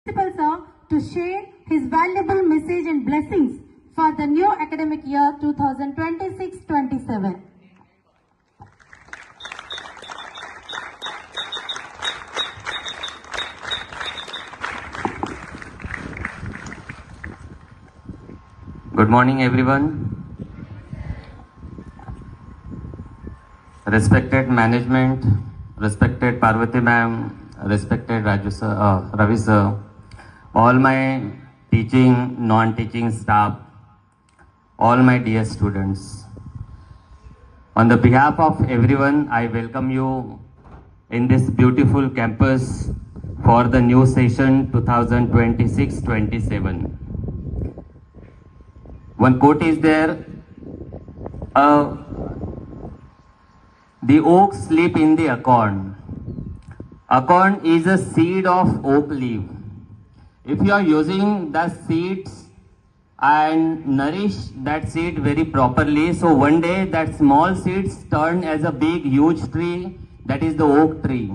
Principal sir to share his valuable message and blessings for the new academic year 2026-27. Good morning, everyone. Respected management, respected Parvati ma'am, respected Ravi sir, all my teaching, non-teaching staff, all my dear students. On the behalf of everyone, I welcome you in this beautiful campus for the new session 2026-27. One quote is there, the oak sleep in the acorn. Acorn is a seed of oak leaf. If you are using the seeds and nourish that seed very properly, so one day that small seeds turn as a big huge tree, that is the oak tree.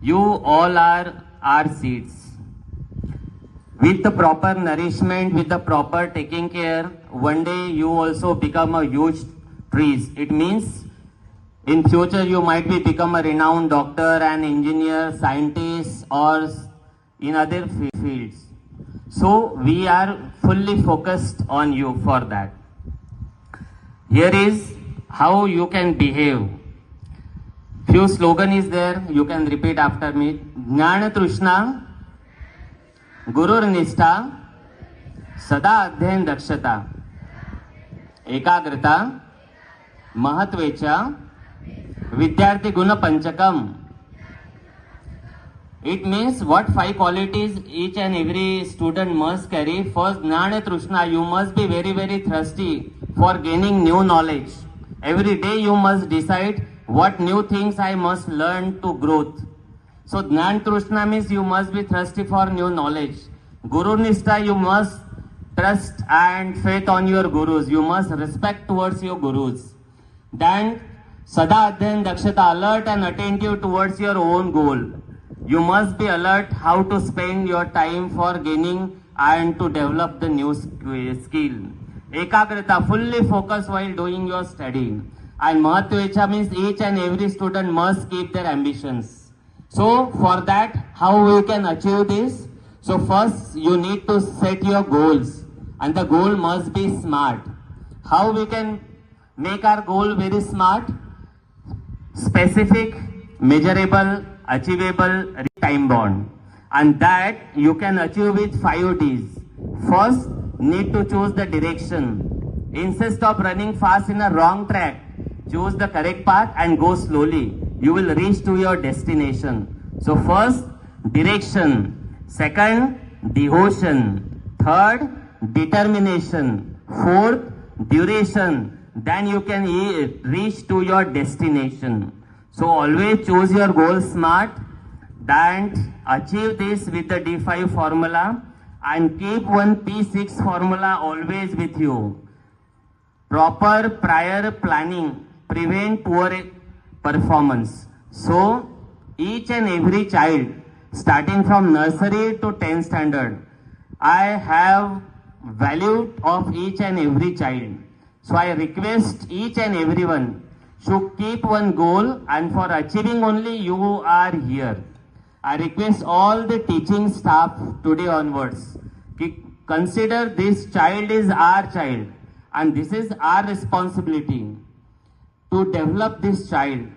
You all are our seeds. With the proper nourishment, with the proper taking care, one day you also become a huge trees. It means in future you might become a renowned doctor, an engineer, scientist, or in other fields. So we are fully focused on you for that. Here is how you can behave. Few slogan is there, you can repeat after me. Jnana Trishna, गुरुर निष्ठा, सदा अध्ययन दक्षता, एकाग्रता, महत्वेचा, विद्यार्थी गुण पंचकम. It means what 5 qualities each and every student must carry. First, Jnana Trishna, you must be very thirsty for gaining new knowledge. Every day you must decide what new things I must learn to growth. So Jnana Trishna means you must be thirsty for new knowledge. Guru Nishtha, you must trust and faith on your gurus. You must respect towards your gurus. Then Sada Adhyan Dakshata, alert and attentive towards your own goal. You must be alert how to spend your time for gaining and to develop the new skill. Ekagrata, fully focus while doing your study. And Mahatvecha means each and every student must keep their ambitions. So for that, how we can achieve this? So first you need to set your goals, and the goal must be smart. How we can make our goal very smart? Specific, measurable, achievable, time bound. And that you can achieve with 5 Ds. First, need to choose the direction. Instead of running fast in a wrong track, choose the correct path and go slowly. You will reach to your destination. So first, direction. Second, devotion. Third, determination. Fourth, duration. Then you can reach to your destination. So always choose your goal smart and achieve this with the D5 formula, and keep one P6 formula always with you. Proper prior planning prevent poor performance. So each and every child starting from nursery to 10th standard, I have value of each and every child. So I request each and everyone should keep one goal, and for achieving only you are here. I request all the teaching staff today onwards, consider this child is our child and this is our responsibility to develop this child.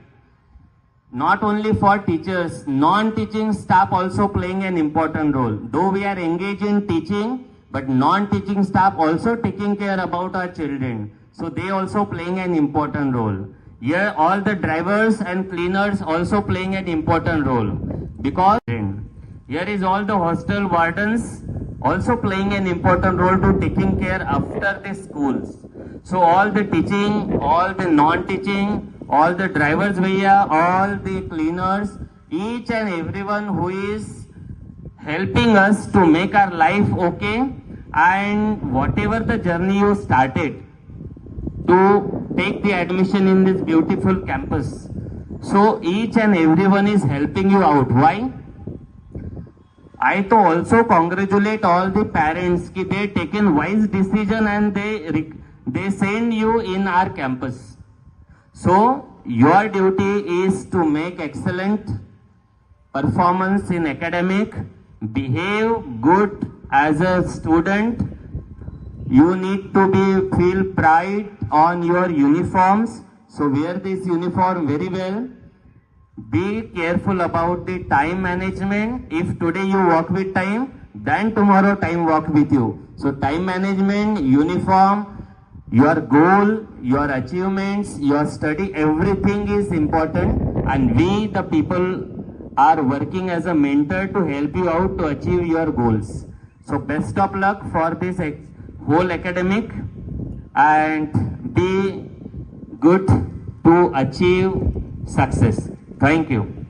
Not only for teachers, non-teaching staff also playing an important role. Though we are engaged in teaching, but non-teaching staff also taking care about our children. So they also playing an important role. Here all the drivers and cleaners also playing an important role. Because here is all the hostel wardens also playing an important role to taking care after the schools. So all the teaching, all the non-teaching, all the drivers via, all the cleaners, each and everyone who is helping us to make our life okay, and whatever the journey you started to take the admission in this beautiful campus. So each and everyone is helping you out. Why? I to also congratulate all the parents ki they taken wise decision and they send you in our campus. So your duty is to make excellent performance in academic, behave good as a student. You need to be feel pride on your uniforms. So wear this uniform very well. Be careful about the time management. If today you work with time, then tomorrow time work with you. So time management, uniform, your goal, your achievements, your study, everything is important. And we, the people, are working as a mentor to help you out to achieve your goals. So best of luck for this whole academic and be good to achieve success. Thank you.